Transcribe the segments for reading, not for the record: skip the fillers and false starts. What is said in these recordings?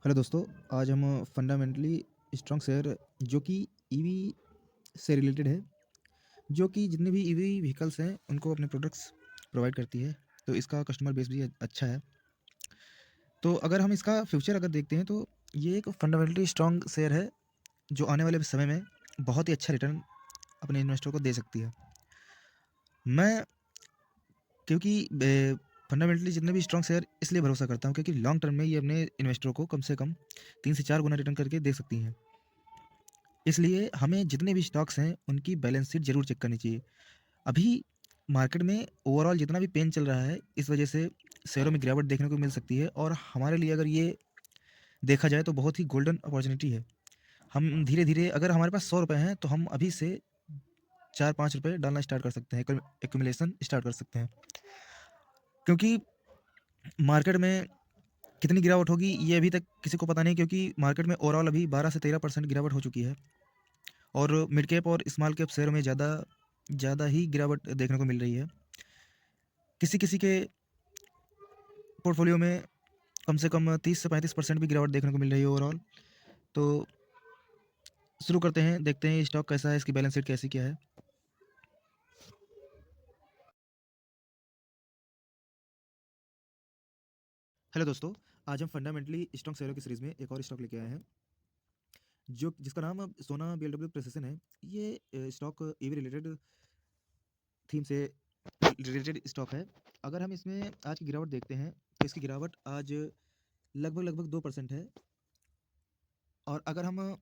Hello दोस्तों, आज हम फंडामेंटली स्ट्रॉन्ग शेयर जो कि ईवी से रिलेटेड है, जो कि जितने भी ईवी व्हीकल्स हैं, उनको अपने प्रोडक्ट्स प्रोवाइड करती है। तो इसका कस्टमर बेस भी अच्छा है। तो अगर हम इसका फ्यूचर अगर देखते हैं, तो ये एक फंडामेंटली स्ट्रॉन्ग शेयर है, जो आने वाले समय में बहुत ही अच्छा रिटर्न अपने इन्वेस्टर को दे सकती है। मैं क्योंकि फंडामेंटली जितने भी स्ट्रॉन्ग शेयर इसलिए भरोसा करता हूँ, क्योंकि लॉन्ग टर्म में ये अपने इन्वेस्टरों को कम से कम 3 से 4 गुना रिटर्न करके दे सकती हैं। इसलिए हमें जितने भी स्टॉक्स हैं, उनकी बैलेंस शीट ज़रूर चेक करनी चाहिए। अभी मार्केट में ओवरऑल जितना भी पेन चल रहा है, इस वजह से शेयरों में गिरावट देखने को मिल सकती है, और हमारे लिए अगर ये देखा जाए तो बहुत ही गोल्डन अपॉर्चुनिटी है। हम धीरे-धीरे, अगर हमारे पास ₹100 हैं, तो हम अभी से ₹4-5 डालना स्टार्ट कर सकते हैं, एक्यूमुलेशन स्टार्ट कर सकते हैं। क्योंकि मार्केट में कितनी गिरावट होगी, ये अभी तक किसी को पता नहीं, क्योंकि मार्केट में ओवरऑल अभी 12 से 13% गिरावट हो चुकी है, और मिड कैप और स्मॉल कैप शेयरों में ज़्यादा ज़्यादा ही गिरावट देखने को मिल रही है। किसी-किसी के पोर्टफोलियो में कम से कम 30 से 35% भी गिरावट देखने को मिल रही है ओवरऑल। तो शुरू करते हैं, देखते हैं ये स्टॉक कैसा है, इसकी बैलेंस शीट कैसी क्या है। हेलो दोस्तों, आज हम फंडामेंटली स्ट्रॉन्ग शेयरों की सीरीज़ में एक और स्टॉक लेके आए हैं, जो जिसका नाम अब सोना बीएलडब्ल्यू प्रिसिशन है। ये स्टॉक ईवी रिलेटेड थीम से रिलेटेड स्टॉक है। अगर हम इसमें आज की गिरावट देखते हैं, तो इसकी गिरावट आज लगभग 2% है। और अगर हम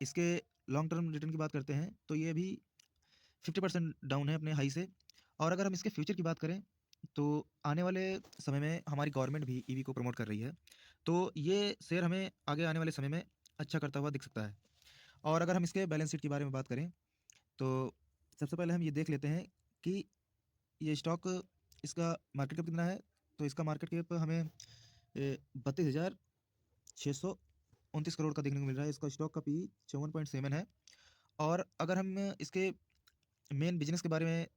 इसके लॉन्ग टर्म रिटर्न की बात करते हैं, तो ये भी 50% डाउन है अपने हाई से। और अगर हम इसके फ्यूचर की बात करें, तो आने वाले समय में हमारी गवर्नमेंट भी ईवी को प्रमोट कर रही है। तो ये शेयर हमें आगे आने वाले समय में अच्छा करता हुआ दिख सकता है। और अगर हम इसके बैलेंस शीट के बारे में बात करें, तो सबसे पहले हम ये देख लेते हैं कि ये स्टॉक, इसका मार्केट कैप कितना है। तो इसका मार्केट कैप हमें 32,629 करोड़ का देखने को मिल रहा है। इसका स्टॉक का पी 54.7 है। और अगर हम इसके मेन बिजनेस के बारे में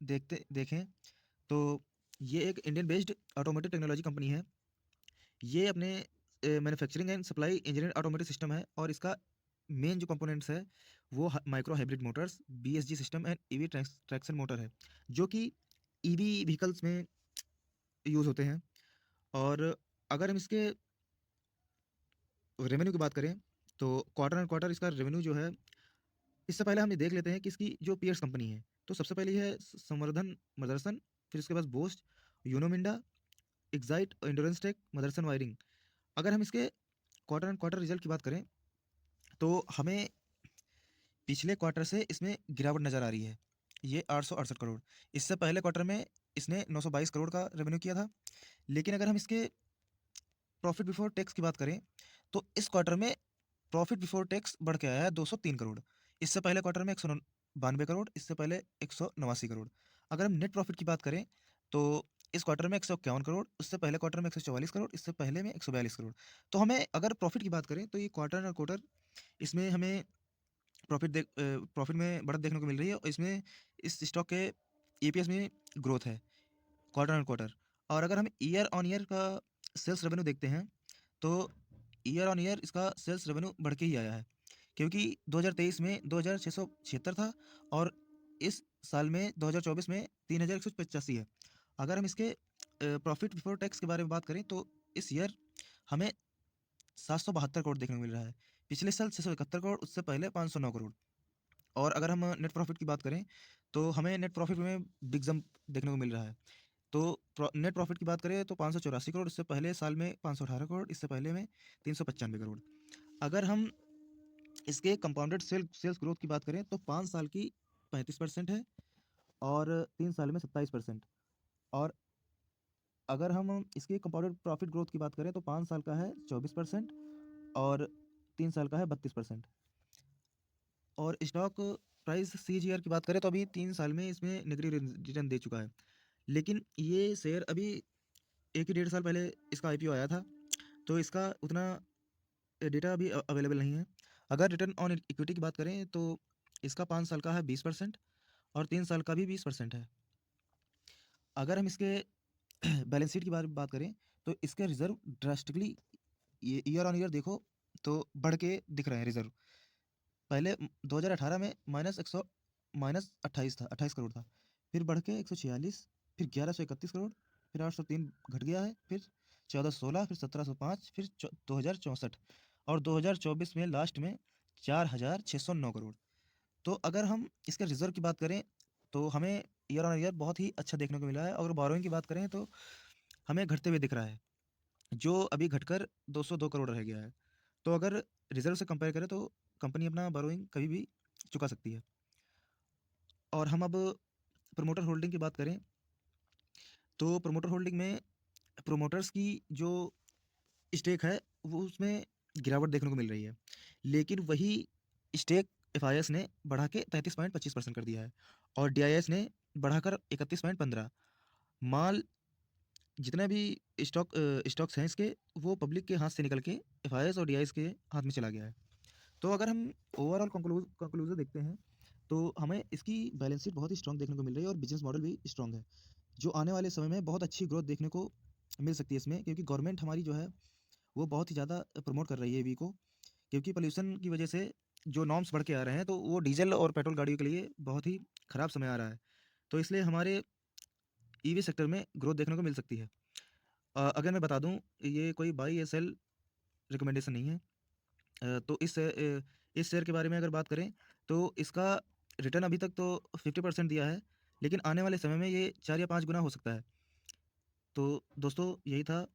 देखें, तो ये एक Indian based automotive technology company है। ये अपने manufacturing and supply engineered automotive system है, और इसका मेन जो कंपोनेंट्स है, वो micro hybrid motors, BSG system and EV traction motor है, जो कि ईवी व्हीकल्स में यूज़ होते हैं। और अगर हम इसके रेवेन्यू की बात करें, तो क्वार्टर एंड क्वार्टर इसका रेवेन्यू जो है, इससे पहले हम ये देख लेते हैं कि इसकी जो पीयर्स कंपनी है। तो सबसे पहली है संवर्धन मदरसन, फिर उसके पास Bosch, Uno Minda, Exide, Endurance tech, Motherson wiring. अगर हम इसके क्वार्टर एंड क्वार्टर रिजल्ट की बात करें, तो हमें पिछले क्वार्टर से इसमें गिरावट नज़र आ रही है। ये 868 करोड़, इससे पहले क्वार्टर में इसने 922 करोड़ का रेवेन्यू किया था। लेकिन अगर हम इसके प्रॉफिट बिफोर टैक्स की बात करें, तो इस क्वार्टर में प्रॉफिट बिफोर टैक्स बढ़ के आया है 203 करोड़। इससे पहले क्वार्टर में 192 करोड़, इससे पहले 189 करोड़। अगर हम नेट प्रॉफिट की बात करें, तो इस क्वार्टर में 151 करोड़, उससे पहले क्वार्टर में 144 करोड़, इससे पहले में 142 करोड़। तो हमें अगर प्रॉफिट की बात करें, तो ये क्वार्टर और क्वार्टर इसमें हमें प्रॉफिट में बढ़त देखने को मिल रही है, और इसमें इस स्टॉक के ईपीएस में ग्रोथ है क्वार्टर ऑन क्वार्टर। और अगर हम ईयर ऑन ईयर का सेल्स रेवेन्यू देखते हैं, तो ईयर ऑन ईयर इसका सेल्स रेवेन्यू बढ़ के ही आया है, क्योंकि 2023 में 2,676 था, और इस साल में 2024 में 3,185 है। अगर हम इसके प्रॉफिट बिफोर टैक्स के बारे में बात करें, तो इस ईयर हमें 772 करोड़ देखने को मिल रहा है। पिछले साल 671 करोड़, उससे पहले 509 करोड़। और अगर हम नेट प्रॉफिट की बात करें, तो हमें नेट प्रॉफिट में बिग जंप देखने को मिल रहा है। तो नेट प्रॉफिट की बात करें, तो 584 करोड़, इससे पहले साल में 518 करोड़, इससे पहले में 395 करोड़। अगर हम इसके कंपाउंडेड सेल्स ग्रोथ की बात करें, तो 5 साल की 35% है, और 3 साल में 27%। और अगर हम इसके कंपाउंडेड प्रॉफिट ग्रोथ की बात करें, तो 5 साल का है 24%, और 3 साल का है 32%। और स्टॉक प्राइस सीजीआर की बात करें, तो अभी 3 साल में इसमें नेगेटिव रिटर्न दे चुका है। लेकिन ये शेयर अभी 1 ही 1.5 साल पहले इसका आईपीओ आया था, तो इसका उतना डेटा अभी अवेलेबल नहीं है। अगर रिटर्न ऑन इक्विटी की बात करें, तो इसका 5 साल का है 20%, और 3 साल का भी 20% है। अगर हम इसके बैलेंस शीट की बात करें, तो इसके reserve drastically year on year देखो तो बढ़ के दिख रहे हैं रिज़र्व। पहले 2018 में माइनस 28 था, 28 करोड़ था। फिर बढ़ के 146, फिर 1131 करोड़, फिर 803 घट गया है, फिर 1416, फिर 1705, फिर 2064 और 2024 में लास्ट में 4609 करोड़। तो अगर हम इसके रिजर्व की बात करें तो हमें ईयर ऑन ईयर बहुत ही अच्छा देखने को मिला है। अगर बोरोइंग की बात करें तो हमें घटते हुए दिख रहा है, जो अभी घटकर 202 करोड़ रह गया है। तो अगर रिजर्व से कंपेयर करें तो कंपनी अपना बोरोइंग कभी भी चुका सकती है। और हम अब प्रोमोटर होल्डिंग की बात करें तो प्रोमोटर होल्डिंग में प्रोमोटर्स की जो स्टेक है वो उसमें गिरावट देखने को मिल रही है, लेकिन वही स्टेक एफआईएस ने बढ़ा के 33.25% कर दिया है और डीआईएस ने बढ़ाकर 31.15। माल जितने भी स्टॉक्स हैं इसके वो पब्लिक के हाथ से निकल के एफआईएस और डीआईएस के हाथ में चला गया है। तो अगर हम ओवरऑल कंक्लूजन देखते हैं तो हमें इसकी बैलेंस शीट बहुत ही स्ट्रांग देखने को मिल रही है और बिजनेस मॉडल भी स्ट्रांग है, जो आने वाले समय में बहुत अच्छी ग्रोथ देखने को मिल सकती है इसमें, क्योंकि गवर्नमेंट हमारी जो है वो बहुत ही ज़्यादा प्रमोट कर रही है ईवी को। क्योंकि पोल्यूशन की वजह से जो नॉर्म्स बढ़ के आ रहे हैं तो वो डीजल और पेट्रोल गाड़ियों के लिए बहुत ही ख़राब समय आ रहा है। तो इसलिए हमारे ईवी सेक्टर में ग्रोथ देखने को मिल सकती है। अगर मैं बता दूं, ये कोई बाई या सेल रिकमेंडेशन नहीं है। तो इस शेयर के बारे में अगर बात करें तो इसका रिटर्न अभी तक तो 50% दिया है, लेकिन आने वाले समय में ये 4 या 5 गुना हो सकता है। तो दोस्तों यही था